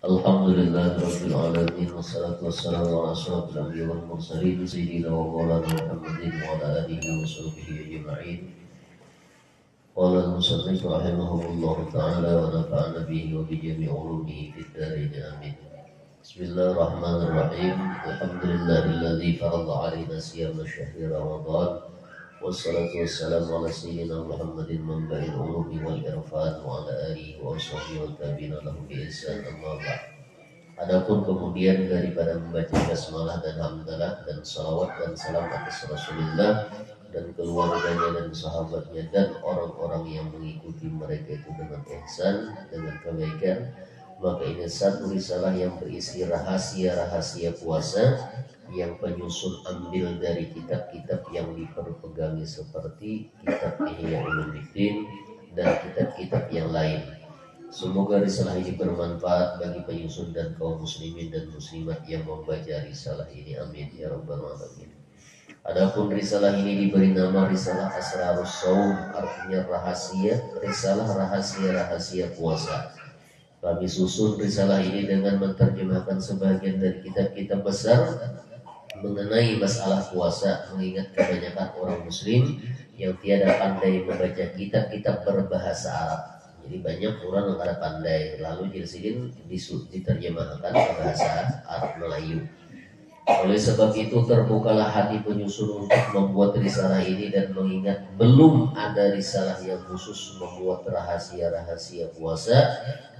Alhamdulillah Rabbil Alamin. Wassalatu wassalamu ala ashrafil anbiya wal mursalin Sayyidina wa maulana Muhammadin wa ala alihi wa sahbihi ajma'in. Qala al-musannif rahimahullah ta'ala wa nafa'ana bihi wa bi jami'i ulumihi fid dharain amin. Bismillahirrahmanirrahim. Alhamdulillahilladzi farada 'alaina siyama syahri Ramadan. Wassalatu wassalamu ala sayyidina Muhammadin manba'il ulumi wal irfan wa ala alihi wa sahbihi wa tabi'ina lahu bi ihsan amma ba'd. Adapun kemudian daripada membaca basmalah dan hamdalah dan salawat dan salam atas Rasulullah dan keluarganya dan sahabatnya dan orang-orang yang mengikuti mereka itu dengan ihsan, dengan kebaikan, maka ini satu risalah yang berisi rahasia-rahasia puasa yang penyusun ambil dari kitab-kitab yang diperpegangi seperti kitab Ihya Ulumuddin dan kitab-kitab yang lain. Semoga risalah ini bermanfaat bagi penyusun dan kaum muslimin dan muslimat yang membaca risalah ini. Amin ya rabbal alamin. Adapun risalah ini diberi nama risalah Asrarus Shaum, artinya risalah rahasia-rahasia puasa. Kami susun risalah ini dengan menerjemahkan sebagian dari kitab-kitab besar mengenai masalah puasa, mengingat kebanyakan orang muslim yang tiada pandai membaca kitab-kitab berbahasa Arab. Jadi banyak orang yang ada pandai, lalu jilsidin diterjemahkan ke bahasa Arab Melayu. Oleh sebab itu terbukalah hati penyusun untuk membuat risalah ini, dan mengingat belum ada risalah yang khusus membuat rahasia-rahasia puasa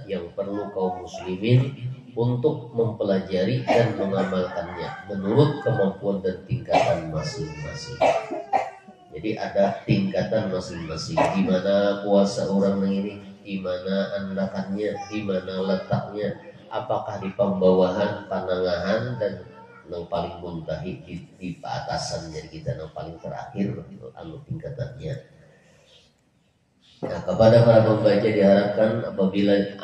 yang perlu kaum muslimin untuk mempelajari dan mengamalkannya menurut kemampuan dan tingkatan masing-masing. Jadi ada tingkatan masing-masing. Di mana puasa orang ini, di mana andakannya, di mana letaknya, apakah di pembawahan, panangahan, dan yang paling muntahi di atasan, jadi kita yang paling terakhir anu tingkatannya. Nah, kepada para pembaca diharapkan apabila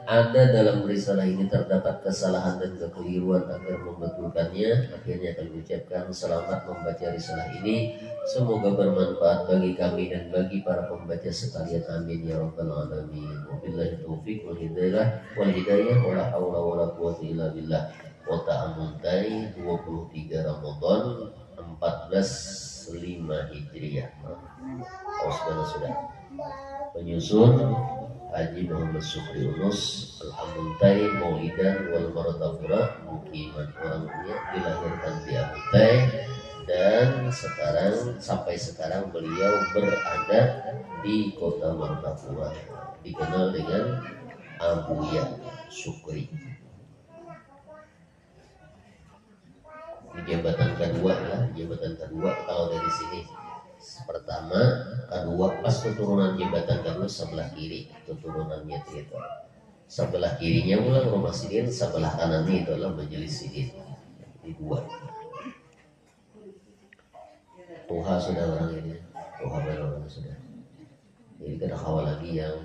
ada dalam risalah ini terdapat kesalahan dan kekeliruan agar membetulkannya. Akhirnya kami ucapkan selamat membaca risalah ini. Semoga bermanfaat bagi kami dan bagi para pembaca sekalian. Amin ya rabbal alamin. Wabillahi taufiq wal hidayah wala haula wala quwwata illa billah. Wa ta'amuntai 23 Ramadan 1405 Hijriah. Sudah. Penyusun Haji Muhammad Syukri Unus Al-Amuntai Maulidan wal Maradafura, mukiman orangnya dilahirkan di Amuntai, dan sampai sekarang beliau berada di kota Martapura, dikenal dengan Abuya Syukri. Di jabatan kedua kalau dari sini. Pertama, kedua, pas keturunan jembatan kedua sebelah kiri, keturunannya itu. Sebelah kirinya ulang rumah sidin, sebelah kanannya itu adalah majelis sidin. Di dua. Tuha sudah orang ini, Tuha orang sudah. Jadi kada kawal lagi yang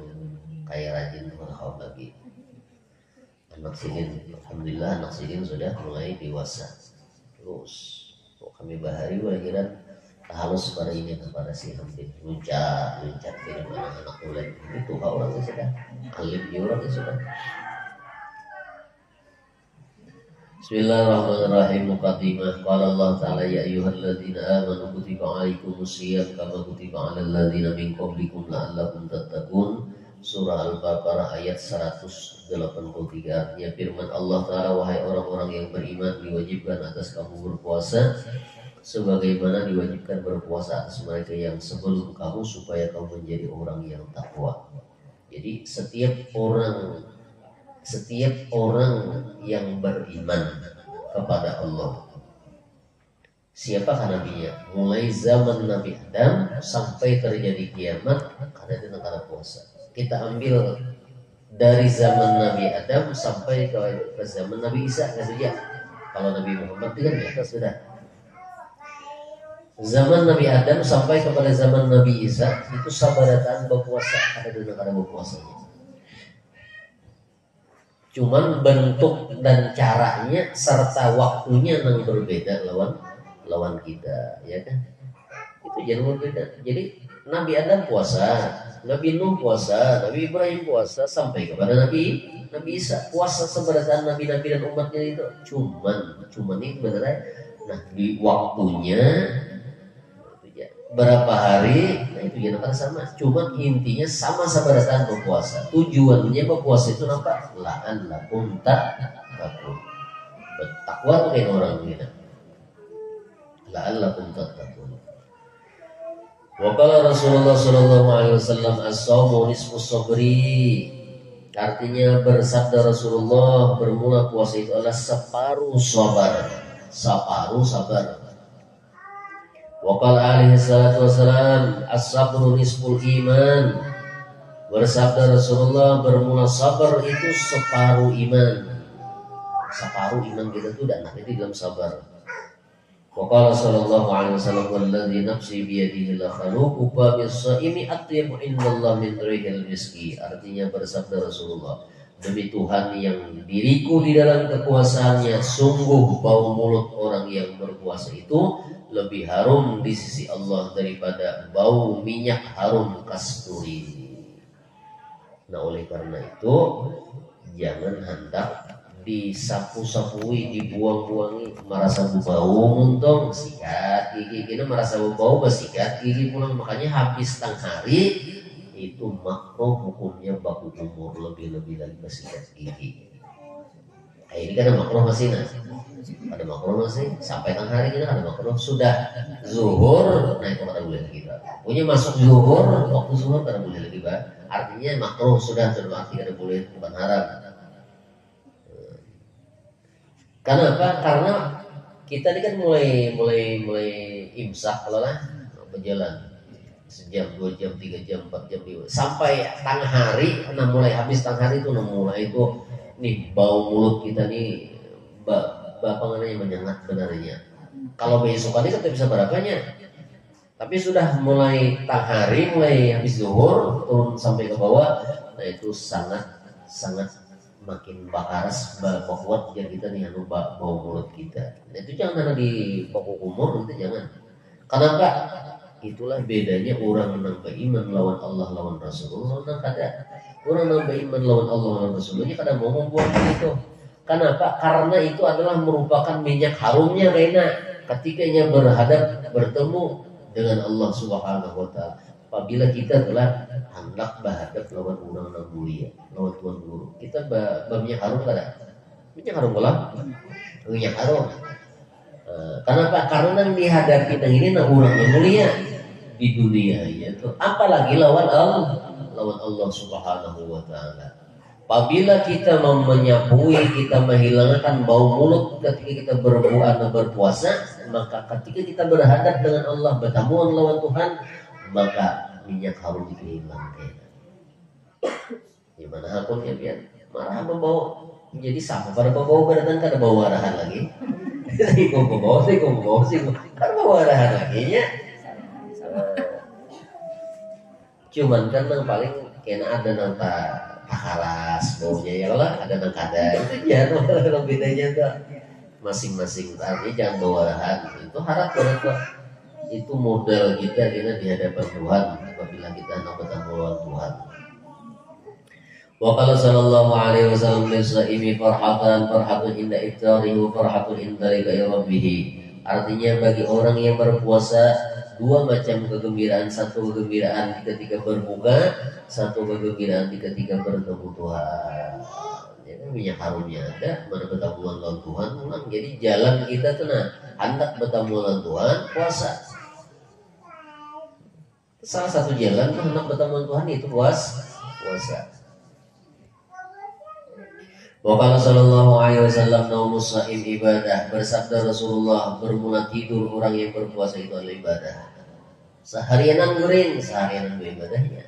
kayak rajin, kada kawal lagi. Anak sidin, alhamdulillah anak sidin sudah mulai dewasa. Terus, kami bahari wajiran halus pada ini, kepada si Hamdin, luncat dari mana anak mulai itu orangnya sudah alim, orangnya sudah. Bismillahirrahmanirrahim. Muqaddimah. Qala Allah Ta'ala ya ayyuhalladzina amanu kutiba 'alaikumusiyam kama kutiba 'alal ladzina min qablikum la'allakum tattaqun. Surah Al-Baqarah ayat 183. Artinya firman Allah Ta'ala, wahai orang-orang yang beriman, diwajibkan atas kamu berpuasa sebagaimana diwajibkan berpuasa atas mereka yang sebelum kamu, supaya kamu menjadi orang yang takwa. Jadi setiap orang yang beriman kepada Allah, siapakah nabinya? Mulai zaman Nabi Adam sampai terjadi kiamat, karena itu negara puasa. Kita ambil dari zaman Nabi Adam sampai ke zaman Nabi Isa, nggak saja. Kalau Nabi Muhammad itu kan ya sudah. Zaman Nabi Adam sampai kepada zaman Nabi Isa itu sabarataan berpuasa, ada di negara berpuasanya. Cuman bentuk dan caranya serta waktunya yang berbeda lawan kita, ya kan? Itu jangan berbeda. Jadi Nabi Adam puasa, Nabi Nuh puasa, Nabi Ibrahim puasa, sampai kepada Nabi Isa puasa seberatan nabi-nabi dan umatnya itu. Cuman itu beneran. Nah di waktunya berapa hari, nah itu ya kan sama. Cuman intinya sama seberatan berpuasa. Tujuannya berpuasa itu apa? La'allakum tattaqun. Bertakwa tuh kayak orang gitu. La'allakum tattaqun. Wa qala Rasulullah sallallahu alaihi wasallam as-shaumu nisfus sabri. Artinya bersabda Rasulullah, bermula puasa itu adalah separuh sabar. Wa qala alaihi salatu wasallam as-sabru nisful iman. Bersabda Rasulullah, bermula sabar itu separuh iman. Separuh iman kita itu dan nanti dalam sabar. Wa qala sallallahu alaihi wasallam wallazi nafsi bi yadihi la khaluqu babis shaimi atyabu indallah min rihil miski. Artinya bersabda Rasulullah, demi Tuhan yang diriku di dalam kekuasaannya, sungguh bau mulut orang yang berpuasa itu lebih harum di sisi Allah daripada bau minyak harum kasturi. Nah oleh karena itu jangan hendak disapu-sapui, dibuang-buangi, merasa bau muntong sikat gigi, kita merasa bau bersikat gigi pulang. Makanya habis tang hari itu makruh hukumnya baku umur, lebih-lebih lagi bersikat gigi. Nah, ini kan ada makruh masih ada makruh masih sampai tang hari kita ada makruh. Sudah zuhur, nah itu kada boleh lagi Pak. Punya masuk zuhur, waktu zuhur kada boleh lagi Pak. Artinya makruh sudah, berarti kada boleh, bukan haram. Kenapa? Karena kita ini kan mulai imsak kalau lah berjalan sejam, 2 jam, 3 jam, 4 jam sampai tengah hari. Nah mulai habis tengah hari itu mulai itu nih bau mulut kita nih bapangannya menyengat benarnya. Kalau besokannya kita bisa berapanya. Tapi sudah mulai tengah hari, mulai habis zuhur turun sampai ke bawah, nah itu sangat makin bakaras kuat biar kita nih bau mulut kita. Nah itu jangan ada di pokok umur, itu jangan. Kenapa? Itulah bedanya orang nambah iman lawan Allah lawan Rasulullah. Nah kada orang nambah iman lawan Allah lawan Rasulullah kada mau membuat itu. Kenapa? Karena itu adalah merupakan minyak harumnya Rena ketika ia bertemu dengan Allah Subhanahu wa taala. Apabila kita telah hendak berhadap lawan undang-undang mulia, lawan Tuhan Guru, kita minyak harum kada? Minyak harum lah, minyak harum. Kenapa? Karena yang dihadapi ini orang yang mulia di dunia itu, apalagi lawan Allah Subhanahu wa taala. Apabila kita menyapui, kita menghilangkan bau mulut ketika kita berpuasa, maka ketika kita berhadap dengan Allah, bertemu lawan Tuhan, maka minyak harum itu hilang. Gimana pun ya biar marah bau jadi sama pada bau beratan kada bau arahan lagi. Kok bau sih kan bau arahan lagi nya. Cuman kan yang paling kena ada nanta takalas baunya ya lah, ada nang kada itu ya no bedanya tuh masing-masing. Tapi jangan bau arahan itu harap berapa. Itu modal kita di hadapan Tuhan apabila kita hendak bertemu dengan Tuhan. Wa qala sallallahu alaihi wasallam lisaimi farhatun inda iftarihi wa farhatun inda liqa'i rabbih. Artinya bagi orang yang berpuasa dua macam kegembiraan, satu kegembiraan ketika berbuka, satu kegembiraan ketika bertemu Tuhan. Jadi minyak harumnya ada, mana bertemu dengan Tuhan pulang. Jadi jalan kita tuh hendak bertemu dengan Tuhan puasa. Salah satu jalan hendak bertemu Tuhan itu puasa. Wa qala sallallahu alaihi wasallam naumus shaim ibadah. Bersabda Rasulullah, bermula tidur orang yang berpuasa itu adalah ibadah. Seharianan guring, seharianan ibadahnya.